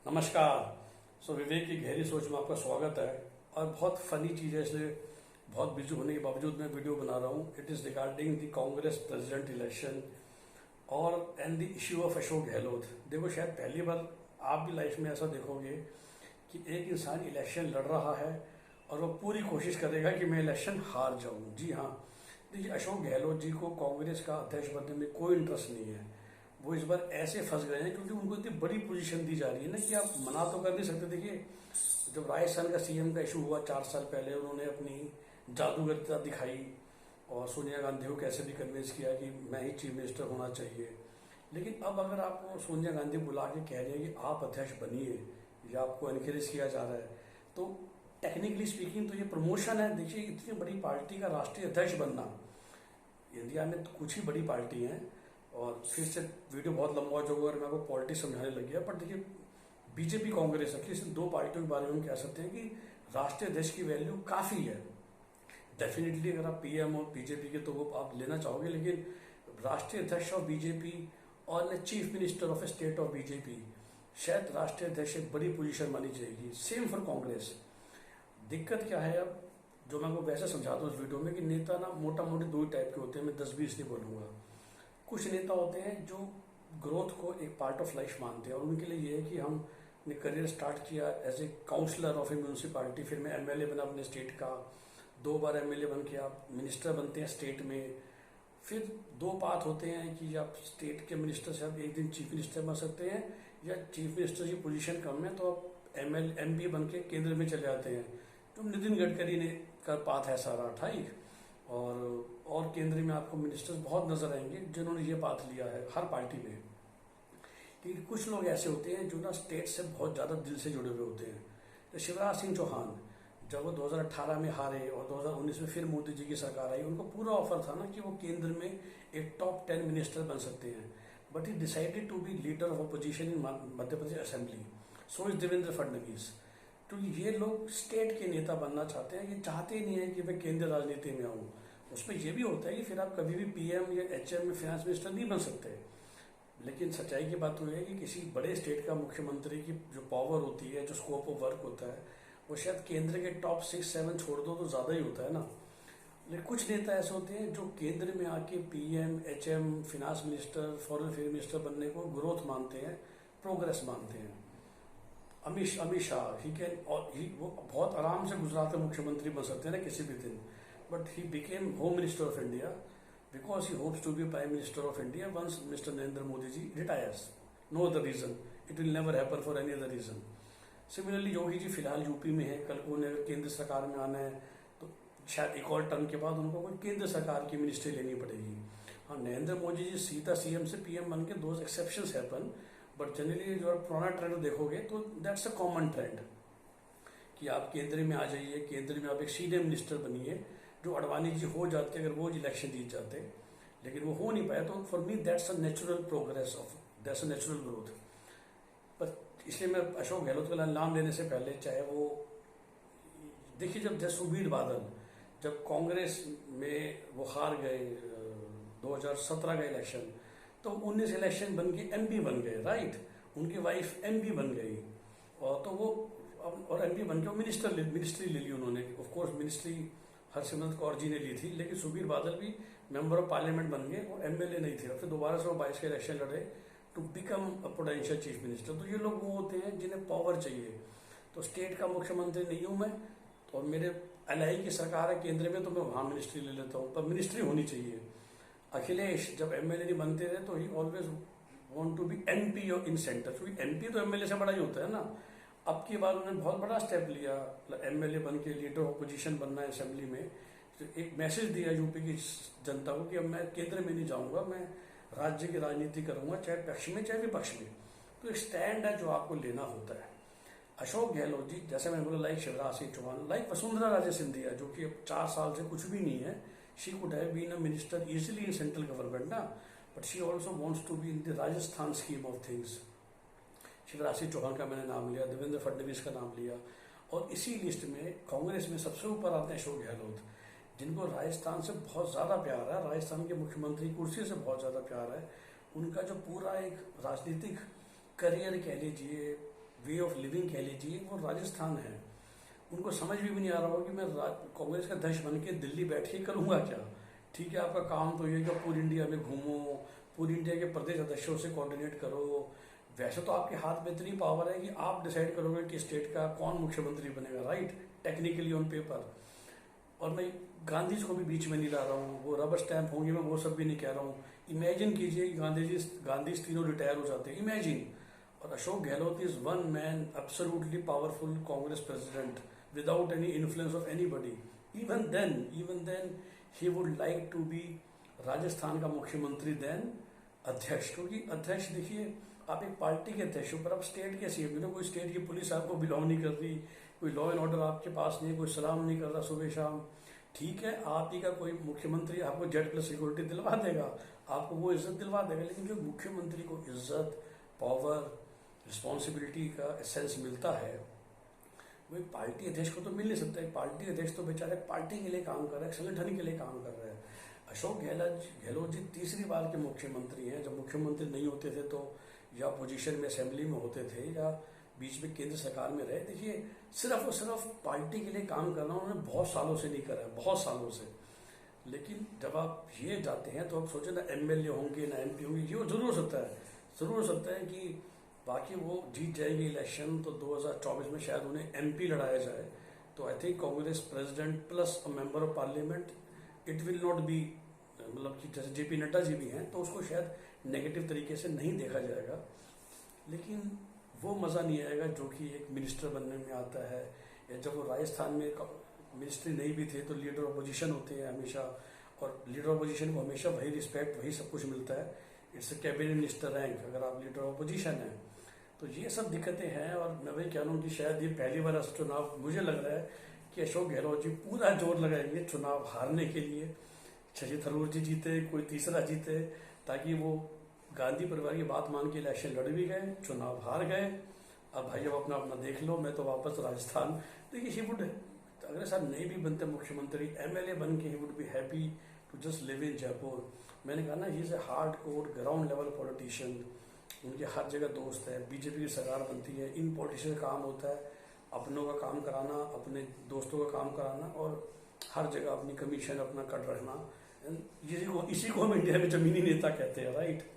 नमस्कार। विवेक की गहरी सोच में आपका स्वागत है। और बहुत फनी चीज़ है, इसलिए बहुत बिजी होने के बावजूद मैं वीडियो बना रहा हूँ। It is regarding the Congress president election और and the issue of Ashok Gehlot. देखो, शायद पहली बार आप भी लाइफ में ऐसा देखोगे कि एक इंसान इलेक्शन लड़ रहा है और वो पूरी कोशिश करेगा कि मैं इलेक्शन हार जाऊँ। जी हाँ, देखिए, अशोक गहलोत जी को कांग्रेस का अध्यक्ष बनने में कोई इंटरेस्ट नहीं है। वो इस बार ऐसे फंस गए हैं क्योंकि उनको इतनी बड़ी पोजीशन दी जा रही है ना कि आप मना तो कर नहीं सकते। देखिए, जब राजस्थान का सीएम का इशू हुआ 4 साल पहले, उन्होंने अपनी जादूगरता दिखाई और सोनिया गांधी को कैसे भी कन्विंस किया कि मैं ही चीफ मिनिस्टर होना चाहिए। लेकिन अब अगर आपको सोनिया गांधी बुला के कह रही है कि आप अध्यक्ष बनिए या आपको इनकरेज किया जा रहा है, तो टेक्निकली स्पीकिंग तो ये प्रमोशन है। देखिए, इतनी बड़ी पार्टी का राष्ट्रीय अध्यक्ष बनना, इंडिया में तो कुछ ही बड़ी पार्टी हैं। और फिर से वीडियो बहुत लंबा हो जाएगा और मैं आपको पॉलिटिक्स समझाने लग गया। पर देखिए, बीजेपी कांग्रेस एटलीस्ट इन दो पार्टियों के बारे में हम कह सकते हैं कि राष्ट्रीय अध्यक्ष की वैल्यू काफ़ी है। डेफिनेटली अगर आप पीएम और बीजेपी के तो वो आप लेना चाहोगे, लेकिन राष्ट्रीय अध्यक्ष ऑफ बीजेपी और chief minister of A state of BJP, शायद राष्ट्रीय अध्यक्ष एक बड़ी पोजीशन मानी जाएगी। Same for Congress. दिक्कत क्या है, अब जो मैं आपको वैसे समझाता हूँ इस वीडियो में, कि नेता ना मोटा मोटी दो ही टाइप के होते हैं। मैं 10-20 नहीं बोलूँगा। कुछ नेता होते हैं जो ग्रोथ को एक पार्ट ऑफ लाइफ मानते हैं और उनके लिए ये है कि हमने करियर स्टार्ट किया as a councillor of a municipality, फिर मैं एमएलए बना अपने स्टेट का, 2 बार एमएलए बन के आप मिनिस्टर बनते हैं स्टेट में। फिर 2 पाथ होते हैं कि आप स्टेट के मिनिस्टर से आप एक दिन चीफ मिनिस्टर बन सकते हैं, या चीफ मिनिस्टर की पोजीशन कम है तो आप एमपी बन के केंद्र में चले जाते हैं। तो नितिन गडकरी ने का पाथ है सारा, ठीक। और केंद्र में आपको मिनिस्टर्स बहुत नजर आएंगे जिन्होंने ये बात लिया है हर पार्टी में। क्योंकि कुछ लोग ऐसे होते हैं जो ना स्टेट से बहुत ज़्यादा दिल से जुड़े हुए होते हैं। तो शिवराज सिंह चौहान, जब वो 2018 में हारे और 2019 में फिर मोदी जी की सरकार आई, उनको पूरा ऑफर था ना कि वो केंद्र में एक टॉप 10 मिनिस्टर बन सकते हैं। But he decided to be leader of opposition in Madhya Pradesh assembly. So is Devendra Fadnavis. तो ये लोग स्टेट के नेता बनना चाहते हैं, ये चाहते ही नहीं है कि मैं केंद्रीय राजनीति में आऊँ। उसमें यह भी होता है कि फिर आप कभी भी पीएम या एचएम में फाइनेंस मिनिस्टर नहीं बन सकते। लेकिन सच्चाई की बात तो है कि किसी बड़े स्टेट का मुख्यमंत्री की जो पावर होती है, जो स्कोप ऑफ वर्क होता है, वो शायद केंद्र के टॉप 6-7 छोड़ दो तो ज़्यादा ही होता है ना। लेकिन कुछ नेता ऐसे होते हैं जो केंद्र में आके PM, HM, finance minister, foreign affair minister बनने को ग्रोथ मानते हैं, प्रोग्रेस मानते हैं। अमित शाह, ही कैन, और वो बहुत आराम से गुजरात के मुख्यमंत्री बन सकते हैं ना किसी भी दिन। But he became home minister of India because he hopes to be prime minister of India once mister Narendra Modi ji retires. No other reason, it will never happen for any other reason. Similarly Yogi ji फिलहाल UP में है, कल को उन्हें अगर केंद्र सरकार में आना है तो शायद एक और टर्म के बाद उनको कोई केंद्र सरकार की मिनिस्ट्री लेनी पड़ेगी। हाँ, नरेंद्र मोदी जी सीधा सीएम से पीएम बन के, those exceptions happen, but generally जो आप पुराना ट्रेंड देखोगे तो दैट्स अ कॉमन ट्रेंड कि आप केंद्र में आ जाइए, केंद्र में आप एक सीनियर मिनिस्टर बनिए। जो अडवाणी जी हो जाते अगर वो इलेक्शन जीत जाते, लेकिन वो हो नहीं पाया। तो for me that's a natural progress of, that's a natural growth. पर इसलिए मैं अशोक गहलोत का नाम लेने से पहले, चाहे वो देखिए, जब जसवीर बादल जब कांग्रेस में वो हार गए 2017 का इलेक्शन, तो 19 इलेक्शन बन के एमपी बन गए, राइट। उनकी वाइफ एमपी बन गई और तो वो और एमपी बन के वो मिनिस्ट्री ले ली उन्होंने। Of course ministry Harsimrat Kaur ji ने ली थी, लेकिन सुबीर बादल भी मेंबर ऑफ पार्लियामेंट बन गए, वो एमएलए नहीं थे। और फिर दोबारा से वो 22 के इलेक्शन लड़े to become a potential chief minister. तो ये लोग वो होते हैं जिन्हें पावर चाहिए। तो स्टेट का मुख्यमंत्री नहीं हूँ मैं, और मेरे एलआई की सरकार है केंद्र में, तो मैं वहाँ मिनिस्ट्री ले लेता हूँ, पर मिनिस्ट्री होनी चाहिए। अखिलेश जब एमएलए नहीं बनते थे तो he always want to be MP in centre, क्योंकि एमपी तो एमएलए से बड़ा ही होता है ना। अब की बार उन्होंने बहुत बड़ा स्टेप लिया, एमएलए बन के लीडर ऑफ अपोजिशन बनना है असेंबली में। तो एक मैसेज दिया यूपी की जनता को कि अब मैं केंद्र में नहीं जाऊंगा, मैं राज्य की राजनीति करूंगा, चाहे पक्ष में चाहे विपक्ष में। तो एक स्टैंड है जो आपको लेना होता है। अशोक गहलोत जी, जैसे मैंने बोला, लाइक शिवराज सिंह चौहान, लाइक वसुंधरा राजे सिंधिया, जो कि अब 4 साल से कुछ भी नहीं है। She could have been a minister easily in central government ना, but she also wants to be in the Rajasthan scheme of things. Shivraj Singh Chouhan का मैंने नाम लिया, देवेंद्र फडणवीस का नाम लिया, और इसी लिस्ट में कांग्रेस में सबसे ऊपर आते हैं अशोक गहलोत, जिनको राजस्थान से बहुत ज़्यादा प्यार है, राजस्थान के मुख्यमंत्री कुर्सी से बहुत ज़्यादा प्यार है। उनका जो पूरा एक राजनीतिक करियर कह लीजिए, वे ऑफ लिविंग कह लीजिए, वो राजस्थान है। उनको समझ भी नहीं आ रहा होगा कि मैं कांग्रेस का अध्यक्ष बन के दिल्ली बैठ के करूँगा क्या। ठीक है, आपका काम तो ये कि पूरी इंडिया में घूमो, पूरी इंडिया के प्रदेश अध्यक्षों से कोऑर्डिनेट करो। वैसे तो आपके हाथ में इतनी पावर है कि आप डिसाइड करोगे कि स्टेट का कौन मुख्यमंत्री बनेगा, राइट, टेक्निकली ऑन पेपर। और मैं गांधी जी को भी बीच में नहीं ला रहा हूँ, वो रबर स्टैंप होंगे, मैं वो सब भी नहीं कह रहा हूँ। इमेजिन कीजिए कि गांधी तीनों रिटायर हो जाते हैं, इमेजिन। और Ashok Gehlot is one man absolutely powerful Congress president without any influence of anybody. Even then he would like to be Rajasthan का मुख्यमंत्री देन अध्यक्ष। क्योंकि अध्यक्ष देखिए, आप एक पार्टी के अध्यक्ष हो, पर आप स्टेट के सीएम हो। कोई स्टेट की पुलिस आपको बिलोंग नहीं कर रही, कोई लॉ एंड ऑर्डर आपके पास नहीं, कोई सलाम नहीं कर रहा सुबह शाम। ठीक है, आप ही का कोई मुख्यमंत्री आपको जेड प्लस सिक्योरिटी दिलवा देगा, आपको वो इज्जत दिलवा देगा। लेकिन जो मुख्यमंत्री को इज्जत, पावर, रिस्पॉन्सिबिलिटी का सेंस मिलता है, वो एक पार्टी अध्यक्ष को तो मिल नहीं सकता। एक पार्टी अध्यक्ष तो बेचारे पार्टी के लिए काम कर रहे हैं, संगठन के लिए काम कर रहे हैं। अशोक गहलोत जी तीसरी बार के मुख्यमंत्री हैं। जब मुख्यमंत्री नहीं होते थे तो या पोजीशन में असेंबली में होते थे या बीच में केंद्र सरकार में रहे। देखिए, सिर्फ और सिर्फ पार्टी के लिए काम करना उन्होंने बहुत सालों से नहीं करा है, बहुत सालों से। लेकिन जब आप ये जाते हैं तो आप सोचे ना एमएलए होंगे ना एमपी होंगे, ये जरूर हो सकता है, जरूर हो सकता है कि बाकी वो जीत जाएगी इलेक्शन तो 2024 में शायद उन्हें एमपी लड़ाया जाए। तो I think Congress president plus a member of parliament, it will not be, मतलब कि जैसे जेपी नड्डा जी भी हैं तो उसको शायद नेगेटिव तरीके से नहीं देखा जाएगा। लेकिन वो मज़ा नहीं आएगा जो कि एक मिनिस्टर बनने में आता है। या जब वो राजस्थान में मिनिस्ट्री नहीं भी थे तो लीडर ऑपोजिशन होते हैं हमेशा, और लीडर ऑपोजिशन को हमेशा वही रिस्पेक्ट, वही सब कुछ मिलता है। It's a cabinet minister rank अगर आप लीडर ऑपोजिशन हैं। तो ये सब दिक्कतें हैं। और मैं वही कह रहा हूँ कि शायद ये पहली बार ऐसा चुनाव मुझे लग रहा है कि अशोक गहलोत जी पूरा जोर लगाएंगे चुनाव हारने के लिए। शशि थरूर जी जीते, कोई तीसरा जीते, ताकि वो गांधी परिवार की बात मान के इलेक्शन लड़ भी गए, चुनाव हार गए। अब भाई अब अपना अपना देख लो, मैं तो वापस राजस्थान। देखिए, ही वुड, अगर साहब नहीं भी बनते मुख्यमंत्री, एमएलए बन के he would be happy to just live in Jaipur. मैंने कहा ना, he is a hard core ground level politician. उनके हर जगह दोस्त है, बीजेपी की सरकार बनती है, इन पॉलिटिशियन का काम होता है अपनों का काम कराना, अपने दोस्तों का काम कराना, और हर जगह अपनी कमीशन अपना कट रखना। इसी को हम इंडिया में जमीनी नेता कहते हैं, राइट,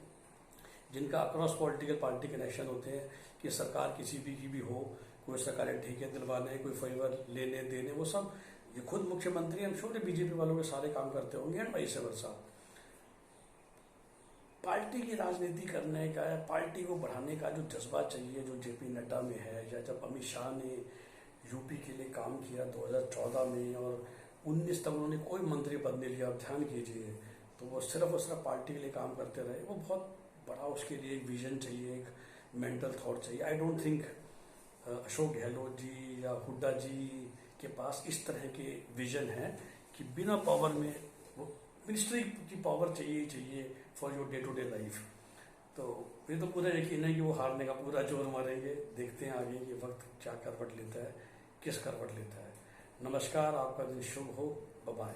जिनका अक्रॉस पॉलिटिकल पार्टी कनेक्शन होते हैं कि सरकार किसी भी की भी हो, कोई सरकारी ठेके दिलवाने, कोई फेवर लेने देने, वो सब ये खुद मुख्यमंत्री हम छोटे बीजेपी वालों के सारे काम करते होंगे एंड वाइस वर्सा। पार्टी की राजनीति करने का, पार्टी को बढ़ाने का जो जज्बा चाहिए, जो जेपी नड्डा में है, या जब अमित शाह ने यूपी के लिए काम किया 2014 में और 19 तक उन्होंने कोई मंत्री पद नहीं लिया, आप ध्यान कीजिए, तो वो सिर्फ और सिर्फ पार्टी के लिए काम करते रहे। वो बहुत बड़ा, उसके लिए एक विजन चाहिए, एक मेंटल थॉट चाहिए। I don't think Ashok Gehlot ji या हुड्डा जी के पास इस तरह के विजन है कि बिना पावर में, वो मिनिस्ट्री की पावर चाहिए ही चाहिए for your day to day life. तो ये तो पूरा यकीन है कि वो हारने का पूरा जोर मारेंगे। देखते हैं आगे ये वक्त क्या करवट लेता है, किस करवट लेता है। नमस्कार, आपका दिन शुभ हो, बाय।